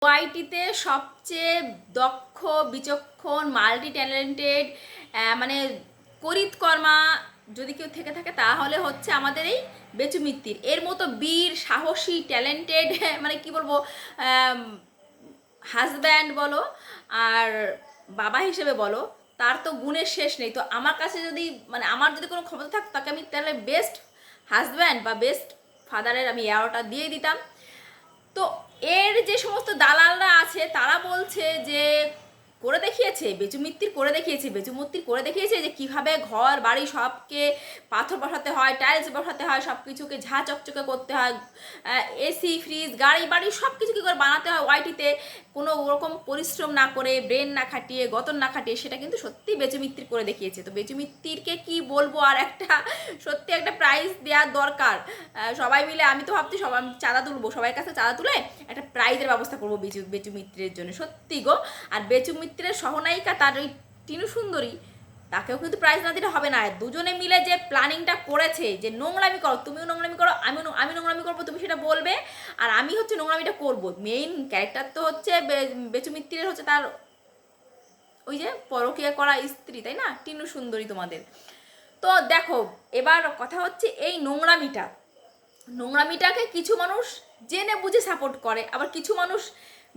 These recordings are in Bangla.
ওআইটিতে সবচেয়ে দক্ষ, বিচক্ষণ, মাল্টি ট্যালেন্টেড, মানে করিতকর্মা যদি কেউ থেকে থাকে তাহলে হচ্ছে আমাদের এই বেচু মিত্তির। এর মতো বীর, সাহসী, ট্যালেন্টেড, মানে কি বলবো, হাজব্যান্ড বলো আর বাবা হিসেবে বলো, তার তো গুণের শেষ নেই। তো আমার কাছে যদি মানে আমার যদি কোনো ক্ষমতা থাকতো তাকে আমি তাহলে বেস্ট হাজব্যান্ড বা বেস্ট ফাদারের আমি অ্যাওয়ার্ডটা দিয়ে দিতাম। তো এর যে সমস্ত দালালরা আছে তারা বলছে যে করে দেখিয়েছে, বেচু মিত্তির করে দেখিয়েছে, বেচু মিত্তির করে দেখিয়েছে যে কিভাবে ঘর বাড়ি সবকে পাথর বসাতে হয়, টাইলস বসাতে হয়, সব কিছুকে ঝা চকচকে করতে হয়, এসি ফ্রিজ গাড়ি বাড়ি সব কিছু কী করে বানাতে হয় ওয়াইটিতে, কোনো ওরকম পরিশ্রম না করে, ব্রেন না খাটিয়ে, গতন না খাটিয়ে, সেটা কিন্তু সত্যি বেচু মিত্তির করে দেখিয়েছে। তো বেচু মিত্তিরকে কি বলবো, আর একটা সত্যি একটা প্রাইজ দেওয়ার দরকার। সবাই মিলে, আমি তো ভাবছি সবাই চাঁদা তুলবো, সবাই কাছে চাঁদা তুলে একটা প্রাইজের ব্যবস্থা করবো বেচু মিত্রের জন্য, সত্যি গো। আর বেচু মিত্রের সহনায়িকা তার ওই টিনু সুন্দরী, তাকেও কিন্তু প্রাইজ না দিলে হবে না। দুজনে মিলে যে প্ল্যানিংটা করেছে, যে নোংরামি করো, তুমিও নোংরামি করো, আমি নোংরামি করবো, তুমি সেটা বলবে, আর আমি হচ্ছে নোংরামিটা করবো। মেইন ক্যারেক্টার তো হচ্ছে বেচু মিত্রের, হচ্ছে তার ওই যে পরকীয়া করা স্ত্রী, তাই না, টিনু সুন্দরী তোমাদের। তো দেখো, এবার কথা হচ্ছে এই নোংরামিটাকে কিছু মানুষ জেনে বুঝে সাপোর্ট করে, আবার কিছু মানুষ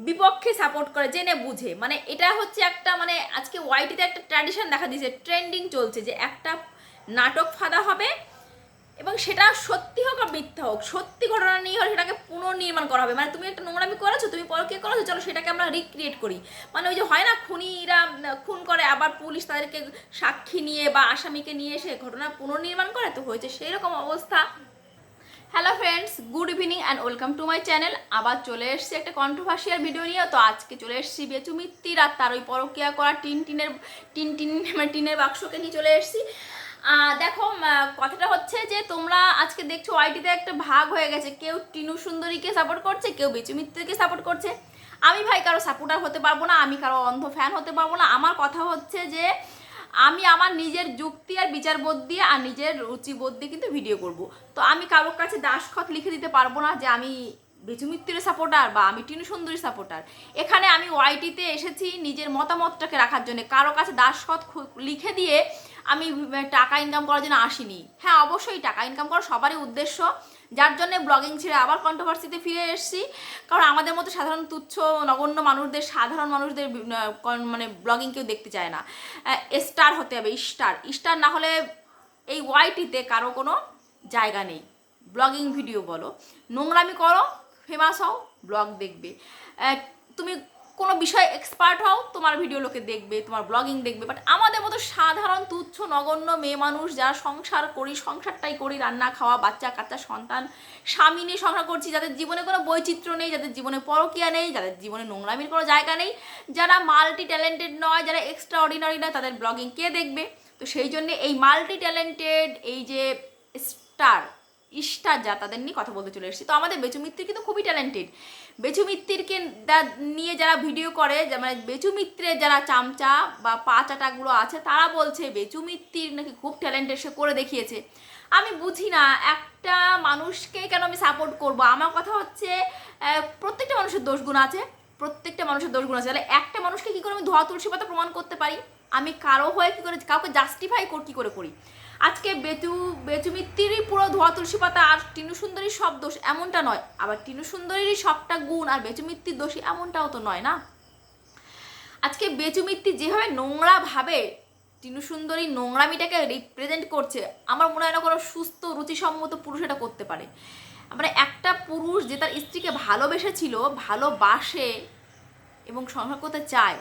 বিপক্ষে সাপোর্ট করে জেনে বুঝে। মানে এটা হচ্ছে একটা, মানে আজকে ওয়াইটিতে একটা ট্র্যাডিশন দেখা দিয়েছে, ট্রেন্ডিং চলছে যে একটা নাটক ফাঁদা হবে এবং সেটা সত্যি হোক আর মিথ্যা হোক, সত্যি ঘটনা নিয়ে হলে সেটাকে পুনর্নির্মাণ করা হবে। মানে তুমি একটা নোংরামি করেছো, তুমি পরকীয়া করেছো, চলো সেটাকে আমরা রিক্রিয়েট করি। মানে ওই যে হয় না, খুনিরা খুন করে আবার পুলিশ তাদেরকে সাক্ষী নিয়ে বা আসামিকে নিয়ে এসে ঘটনা পুনর্নির্মাণ করে, তো হয়েছে সেই রকম অবস্থা। Hello friends, good evening and welcome to my channel. আবার চলে এসেছি একটা কন্ট্রোভার্সিয়াল ভিডিও নিয়ে। তো আজকে চলে এসেছি বেচু মিত্তির আর তার ওই পরকীয়া করা টিনের বাক্সকে নিয়ে চলে এসেছি। দেখো, কথাটা হচ্ছে যে তোমরা আজকে দেখছো ওয়াইটিতে একটা ভাগ হয়ে গেছে, কেউ টিনু সুন্দরীকে সাপোর্ট করছে, কেউ বেচু মিত্তিরকে সাপোর্ট করছে। আমি ভাই কারো সাপোর্টার হতে পারবো না, আমি কারো অন্ধ ফ্যান হতে পারবো না। আমার কথা হচ্ছে যে আমি আমার নিজের যুক্তি আর বিচারবোধ দিয়ে আর নিজের রুচিবোধ দিয়ে কিন্তু ভিডিও করব। তো আমি কারোর কাছে দাসখত লিখে দিতে পারবো না যে আমি বেচু মিত্তিরের সাপোর্টার বা আমি টিনু সুন্দরীর সাপোর্টার। এখানে আমি ওয়াইটিতে এসেছি নিজের মতামতটাকে রাখার জন্য, কারো কাছে দাসখত লিখে দিয়ে আমি টাকা ইনকাম করার জন্য আসিনি। হ্যাঁ, অবশ্যই টাকা ইনকাম করা সবারই উদ্দেশ্য, যার জন্য ব্লগিং ছেড়ে আবার কন্ট্রোভার্সিতে ফিরে এসেছি। কারণ আমাদের মতো সাধারণ তুচ্ছ নগণ্য মানুষদের, সাধারণ মানুষদের মানে ব্লগিং কেউ দেখতে চায় না। স্টার হতে হবে, স্টার না হলে এই ওয়াইটিতে কারো কোনো জায়গা নেই। ব্লগিং ভিডিও বলো, নোংরামি করো, ফেমাস হও, ব্লগ দেখবে। তুমি কোনো বিষয়ে এক্সপার্ট হও, তোমার ভিডিও লোকে দেখবে, তোমার ব্লগিং দেখবে। বাট আমাদের মতো সাধারণ তুচ্ছ নগণ্য মেয়ে মানুষ যারা সংসার করি, সংসারটাই করি, রান্না খাওয়া, বাচ্চা কাচ্চা, সন্তান, স্বামী নিয়ে সংসার করছি, যাদের জীবনে কোনো বৈচিত্র্য নেই, যাদের জীবনে পরকীয়া নেই, যাদের জীবনে নোংরামির কোনো জায়গা নেই, যারা মাল্টি ট্যালেন্টেড নয়, যারা এক্সট্রা অর্ডিনারি নয়, তাদের ব্লগিং কে দেখবে? তো সেই জন্যে এই মাল্টি ট্যালেন্টেড, এই যে স্টার যা, তাদের নিয়ে কথা বলতে চলে এসেছি। তো আমাদের বেচু মিত্তির কিন্তু খুবই ট্যালেন্টেড। বেচু মিত্তিরকে নিয়ে যারা ভিডিও করে, মানে বেচু মিত্রের যারা চামচা বা পা চাটাগুলো আছে, তারা বলছে বেচু মিত্তির নাকি খুব ট্যালেন্টেড, সে করে দেখিয়েছে। আমি বুঝি না, একটা মানুষকে কেন আমি সাপোর্ট করব? আমার কথা হচ্ছে প্রত্যেকটা মানুষের দোষগুণ আছে, প্রত্যেকটা মানুষের দোষগুণ আছে। তাহলে একটা মানুষকে কী করে আমি ধোয়া তুলসী পাতা প্রমাণ করতে পারি? আমি কারো হয়ে কী করে কাউকে জাস্টিফাই কী করে করি? আজকে বেচু মিত্তিরই পুরো ধোয়া তুলসী পাতা আর টিনু সুন্দরীর সব দোষ এমনটা নয়, আবার টিনু সুন্দরীরই সবটা গুণ আর বেচু মিত্তির দোষী এমনটাও তো নয় না। আজকে বেচু মিত্তি যেভাবে নোংরাভাবে টিনু সুন্দরী নোংরামিটাকে রিপ্রেজেন্ট করছে, আমার মনে হয় না কোনো সুস্থ রুচিসম্মত পুরুষ এটা করতে পারে। মানে একটা পুরুষ যে তার স্ত্রীকে ভালোবেসেছিল, ভালোবাসে এবং সংসার করতে চায়,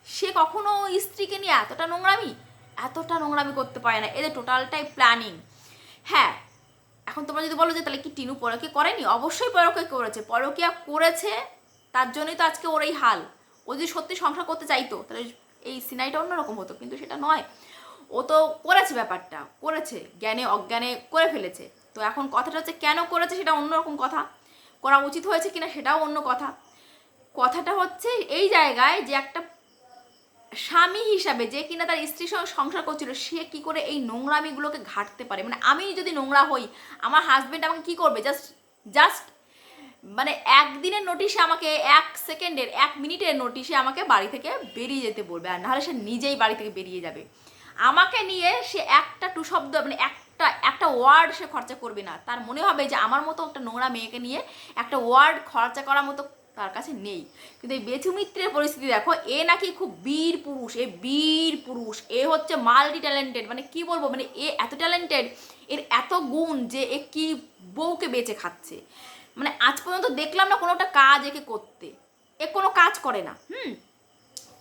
সে কখনো স্ত্রীকে নিয়ে এতটা নোংরামি করতে পারে না। এদের টোটালটাই প্ল্যানিং। হ্যাঁ, এখন তোমরা যদি বলো যে তাহলে কি টিনু পরকীয়া করেনি? অবশ্যই পরকীয়া করেছে, তার জন্যই তো আজকে ওর এই হাল। ও যদি সত্যি সংসার করতে চাইতো তাহলে এই সিনারিটা অন্যরকম হতো, কিন্তু সেটা নয়। ও তো করেছে, ব্যাপারটা করেছে, জ্ঞানে অজ্ঞানে করে ফেলেছে। তো এখন কথাটা হচ্ছে কেন করেছে সেটা অন্যরকম কথা, করা উচিত হয়েছে কিনা সেটাও অন্য কথা। কথাটা হচ্ছে এই জায়গায় যে একটা স্বামী হিসাবে যে কিনা তার স্ত্রীর সঙ্গে সংসার করছিল, সে কি করে এই নোংরামিগুলোকে ঘাটতে পারে? মানে আমি যদি নোংরা হই, আমার হাজব্যান্ড আমাকে কি করবে? জাস্ট মানে একদিনের নোটিশে আমাকে, 1 সেকেন্ডের 1 মিনিটের নোটিশে আমাকে বাড়ি থেকে বেরিয়ে যেতে বলবে, আর নাহলে সে নিজেই বাড়ি থেকে বেরিয়ে যাবে। আমাকে নিয়ে সে একটা টু শব্দ, মানে একটা ওয়ার্ড সে খরচা করবে না। তার মনে হবে যে আমার মতো একটা নোংরা মেয়েকে নিয়ে একটা ওয়ার্ড খরচা করার মতো তার কাছে নেই। কিন্তু এই বেচু মিত্রের পরিস্থিতি দেখো, এ নাকি খুব বীর পুরুষ, এ হচ্ছে মাল্টি ট্যালেন্টেড, মানে কি বলবো, মানে এ এত ট্যালেন্টেড, এর এত গুণ যে এ কি বউকে বেঁচে খাচ্ছে। মানে আজ পর্যন্ত দেখলাম না কোনোটা কাজ একে করতে, এ কোনো কাজ করে না।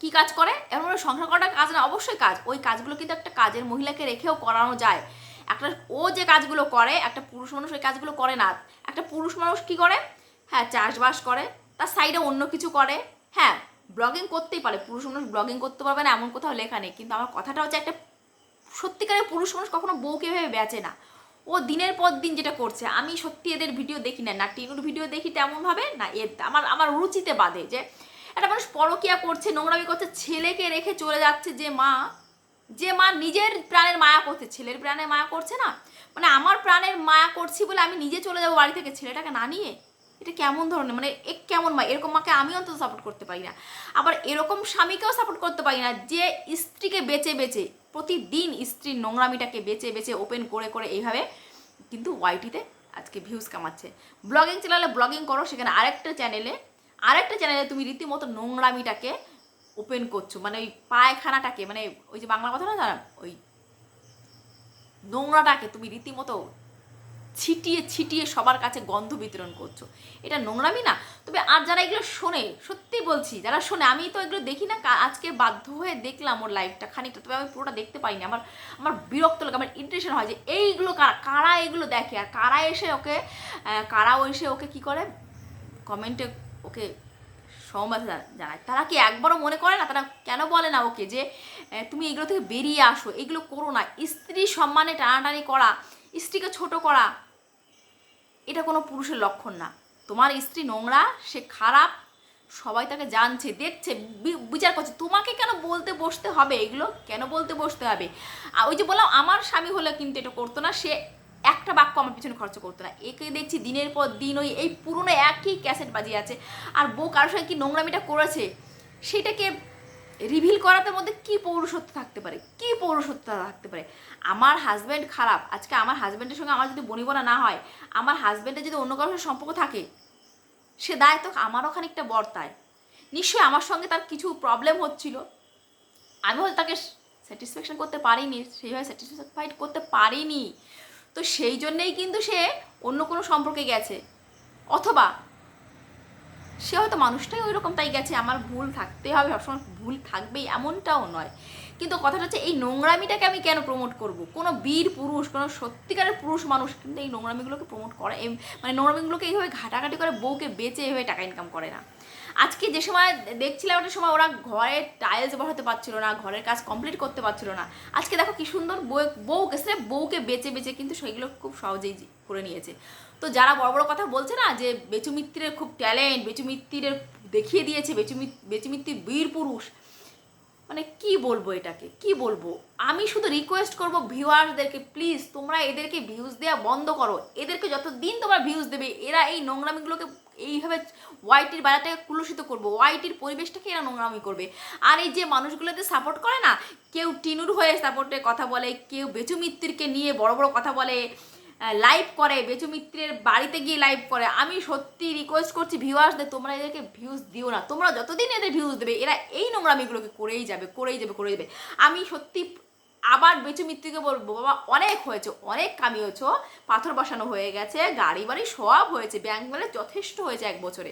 কি কাজ করে? এমন সংসার করাটা কাজ না, অবশ্যই কাজ, ওই কাজগুলো কিন্তু একটা কাজের মহিলাকে রেখেও করানো যায়। একটা ও যে কাজগুলো করে, একটা পুরুষ মানুষ ওই কাজগুলো করে না। একটা পুরুষ মানুষ কি করে? হ্যাঁ, চাষবাস করে, তার সাইডে অন্য কিছু করে। হ্যাঁ, ব্লগিং করতেই পারে, পুরুষ মানুষ ব্লগিং করতে পারবে না এমন কোথাও লেখা নেই। কিন্তু আমার কথাটা হচ্ছে, একটা সত্যিকারের পুরুষ মানুষ কখনো বউকে ভেবে বেচে না। ও দিনের পর দিন যেটা করছে, আমি সত্যি এদের ভিডিও দেখি না টিনুর ভিডিও দেখি তেমনভাবে, না এর আমার রুচিতে বাধে যে একটা মানুষ পরকিয়া করছে, নোংরামি করছে, ছেলেকে রেখে চলে যাচ্ছে, যে মা নিজের প্রাণের মায়া করছে, ছেলের প্রাণের মায়া করছে না। মানে আমার প্রাণের মায়া করছি বলে আমি নিজে চলে যাবো বাড়ি থেকে ছেলেটাকে না নিয়ে? এটা কেমন ধরনের, মানে কেমন মা? এরকম মাকে আমি অন্তত সাপোর্ট করতে পারি না। আবার এরকম স্বামীকেও সাপোর্ট করতে পারি না যে স্ত্রীকে বেচে প্রতিদিন স্ত্রীর নোংরামিটাকে বেচে ওপেন করে এইভাবে কিন্তু ওয়াইটিতে আজকে ভিউজ কামাচ্ছে। ব্লগিং চ্যানেলে ব্লগিং করো, সেখানে আরেকটা চ্যানেলে তুমি রীতিমতো নোংরামিটাকে ওপেন করছো, মানে ওই পায়খানাটাকে, মানে ওই যে বাংলা কথা না জানা, ওই নোংরাটাকে তুমি রীতিমতো ছিটিয়ে সবার কাছে গন্ধ বিতরণ করছো। এটা নোংরামি না? তবে আর যারা এগুলো শোনে, সত্যি বলছি, যারা শোনে, আমি তো এগুলো দেখি না, আজকে বাধ্য হয়ে দেখলাম ওর লাইভটা খানিকটা, তবে আমি পুরোটা দেখতে পাইনি। আমার বিরক্ত লাগে, আমার ইন্টারেশন হয় যে এইগুলো কারা এগুলো দেখে, আর কারা এসে ওকে কী করে, কমেন্টে ওকে সমবাদ জানায়। তারা কি একবারও মনে করে না? তারা কেন বলে না ওকে যে তুমি এগুলো থেকে বেরিয়ে আসো, এগুলো করো না? স্ত্রী সম্মানে টানাটানি করা, স্ত্রীকে ছোট করা, এটা কোনো পুরুষের লক্ষণ না। তোমার স্ত্রী নোংরা, সে খারাপ, সবাই তাকে জানছে, দেখছে, বিচার করছে। তোমাকে কেন বলতে বসতে হবে এগুলো? কেন বলতে বসতে হবে? ওই যে বললাম, আমার স্বামী হলে কিন্তু এটা করতো না, সে একটা বাক্য আমার পিছনে খরচ করতো না। একে দেখছি দিনের পর দিন এই পুরনো একই ক্যাসেট বাজিয়ে আছে। আর বউ কারোর সঙ্গে কি নোংরামিটা করেছে সেটাকে রিভিল করাতে মধ্যে কি পৌরুষত্ব থাকতে পারে? আমার হাজব্যান্ড খারাপ, আজকে আমার হাজব্যান্ডের সঙ্গে আমার যদি বনিবনা না হয়, আমার হাজব্যান্ডের যদি অন্য কারোর সঙ্গে সম্পর্ক থাকে, সে দায় তো আমারও খানিকটা বর্তায়। নিশ্চয়ই আমার সঙ্গে তার কিছু প্রবলেম হচ্ছিল, আমি হয়তো তাকে স্যাটিসফ্যাকশন করতে পারিনি, সেইভাবে স্যাটিসফাইড করতে পারিনি, তো সেই জন্যেই কিন্তু সে অন্য কোনো সম্পর্কে গেছে। অথবা সে হয়তো মানুষটাই ওই রকম, তাই গেছে। আমার ভুল থাকতে হবে, সবসময় ভুল থাকবেই এমনটাও নয়। কিন্তু কথাটা হচ্ছে, এই নোংরামিটাকে আমি কেন প্রমোট করব? কোনো বীর পুরুষ, কোনো সত্যিকারের পুরুষ মানুষ কিন্তু এই নোংরামিগুলোকে প্রমোট করে, মানে নোংরামিগুলোকে এইভাবে ঘাটাঘাটি করে বউকে বেচে এইভাবে টাকা ইনকাম করে না। আজকে যে সময় দেখছিলাম, একটা সময় ওরা ঘরে টাইলস বসাতে পারছিল না, ঘরের কাজ কমপ্লিট করতে পারছিল না। আজকে দেখো কি সুন্দর বউকে বেচে কিন্তু সেগুলো খুব সহজেই করে নিয়েছে। তো যারা বড় বড় কথা বলছে না যে বেচু মিত্রের খুব ট্যালেন্ট, বেচু মিত্রের দেখিয়ে দিয়েছে, বেচু মিত্তির বীর পুরুষ, মানে কি বলবো, এটাকে কি বলবো? আমি শুধু রিকোয়েস্ট করবো ভিউয়ার্সদেরকে, প্লিজ তোমরা এদেরকে ভিউজ দেওয়া বন্ধ করো। এদেরকে যতদিন তোমরা ভিউজ দেবে, এরা এই নোংরামিগুলোকে এইভাবে ওয়াইটির বাজারটাকে কুলুষিত করবো, ওয়াইটির পরিবেশটাকে এরা নোংরামি করবে। আর এই যে মানুষগুলোতে সাপোর্ট করে না, কেউ টিনুর হয়ে সাপোর্টে কথা বলে, কেউ বেচু মিত্তিরকে নিয়ে বড় বড় কথা বলে, লাইভ করে, বেচু মিত্রের বাড়িতে গিয়ে লাইভ করে, আমি সত্যি রিকোয়েস্ট করছি ভিউয়ার্সদের, তোমরা এদেরকে ভিউজ দিও না। তোমরা যতদিন এদের ভিউজ দেবে, এরা এই নোংরামিগুলোকে করেই যাবে। আমি সত্যি আবার বেচু মিত্রকে বলবো, বাবা অনেক হয়েছে, অনেক কামিয়েছ, পাথর বসানো হয়ে গেছে, গাড়ি বাড়ি সব হয়েছে, ব্যাংক ব্যালেন্স যথেষ্ট হয়েছে 1 বছরে,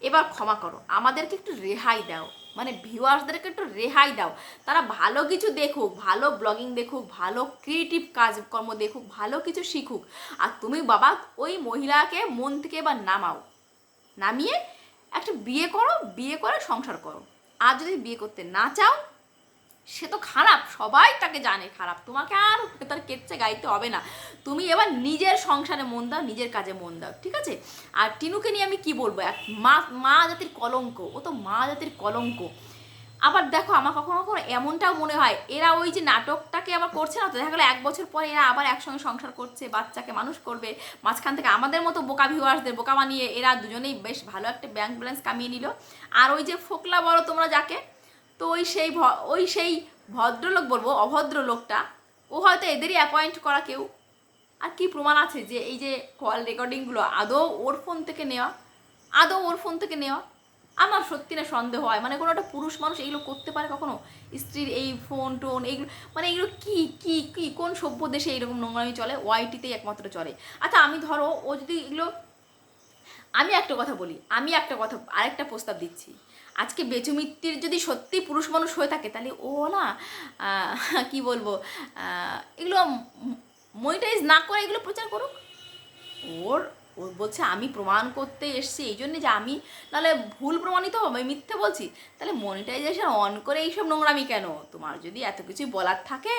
এবার ক্ষমা করো, আমাদেরকে একটু রেহাই দাও, মানে ভিউয়ার্সদেরকে একটু রেহাই দাও। তারা ভালো কিছু দেখুক, ভালো ব্লগিং দেখুক, ভালো ক্রিয়েটিভ কাজকর্ম দেখুক, ভালো কিছু শিখুক। আর তুমি বাবা ওই মহিলাকে মন থেকে এবার নামিয়ে একটা বিয়ে করে সংসার করো। আর যদি বিয়ে করতে না চাও, সে তো খারাপ, সবাই তাকে জানে খারাপ, তোমাকে আর তার কেচ্ছে গাইতে হবে না। তুমি এবার নিজের সংসারে মন দাও, নিজের কাজে মন দাও, ঠিক আছে? আর টিনুকে নিয়ে আমি কি বলবো, এক মা জাতির কলঙ্ক, ও তো মা জাতির কলঙ্ক। আবার দেখো আমার কখনো কখনো এমনটাও মনে হয় এরা ওই যে নাটকটাকে আবার করছে না তো, দেখা গেলো 1 বছর পরে এরা আবার একসঙ্গে সংসার করছে, বাচ্চাকে মানুষ করবে, মাঝখান থেকে আমাদের মতো বোকা ভিউয়ার্সদের বোকা বানিয়ে এরা দুজনেই বেশ ভালো একটা ব্যাংক ব্যালেন্স কামিয়ে নিল। আর ওই যে ফোকলা বলো তোমরা যাকে, তো ওই সেই ভদ্রলোক বলবো অভদ্র লোকটা, ও হয়তো এদেরই অ্যাপয়েন্ট করা কেউ। আর কি প্রমাণ আছে যে এই যে কল রেকর্ডিংগুলো আদৌ ওর ফোন থেকে নেওয়া? আমার সত্যি না সন্দেহ হয়, মানে কোনো একটা পুরুষ মানুষ এগুলো করতে পারে কখনো? স্ত্রীর এই ফোন টোন এইগুলো, মানে এগুলো কি কি কি কোন সভ্য দেশে এইরকম নোংরামি চলে? ওয়াইটিতেই একমাত্র চলে। আচ্ছা আমি ধরো ও যদি এগুলো, আমি একটা কথা বলি, আরেকটা প্রস্তাব দিচ্ছি, আজকে বেচু মিত্তির যদি সত্যি পুরুষ মানুষ হয়ে থাকে তাহলে ও না কি বলবো, এগুলো মনিটাইজ না করে এগুলো প্রচার করুক। ওর ও বলছে আমি প্রমাণ করতে এসছি এই জন্যে যে আমি, নাহলে ভুল প্রমাণিত হবে আমি মিথ্যে বলছি, তাহলে মনিটাইজেশন অন করে এইসব নোংরামি কেন? তোমার যদি এত কিছু বলার থাকে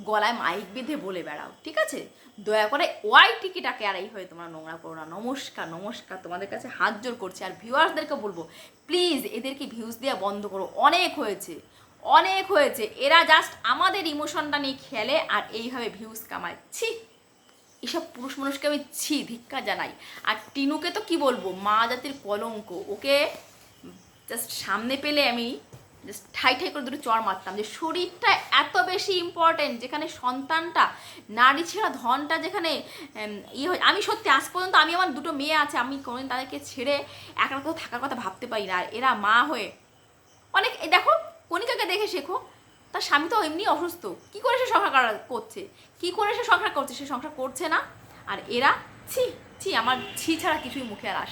গলায় মাইক বেঁধে বলে বেড়াও, ঠিক আছে? দয়া করে ওয়াইটিকিটাকে আর এইভাবে তোমরা নোংরা করো না। নমস্কার, তোমাদের কাছে হাত জোর করছি। আর ভিউয়ার্সদেরকে বলবো প্লিজ এদেরকে ভিউজ দেওয়া বন্ধ করো, অনেক হয়েছে। এরা জাস্ট আমাদের ইমোশনটা নিয়ে খেলে আর এইভাবে ভিউজ কামায়। ছি, এসব পুরুষ মানুষকে আমি ধিক্কার জানাই। আর টিনুকে তো কি বলবো, মা জাতির কলঙ্ক, ওকে জাস্ট সামনে পেলে আমি জাস্ট ঠাই করে দুটো চড় মারতাম। যে শরীরটা এত বেশি ইম্পর্টেন্ট, যেখানে সন্তানটা, নারী ছেড়া ধনটা যেখানে হয়। আমি সত্যি আজ পর্যন্ত, আমি আমার 2টো মেয়ে আছে, আমি কোনোদিন তাদেরকে ছেড়ে একা কোথাও থাকার কথা ভাবতে পারি না। আর এরা মা হয়ে অনেক, দেখো কণিকাকে দেখে শেখো, তার স্বামী তো এমনি অসুস্থ, কি করে সে সংসার করছে? সে সংসার করছে না। আর এরা ছি, আমার ছি ছাড়া কিছুই মুখে আর আসে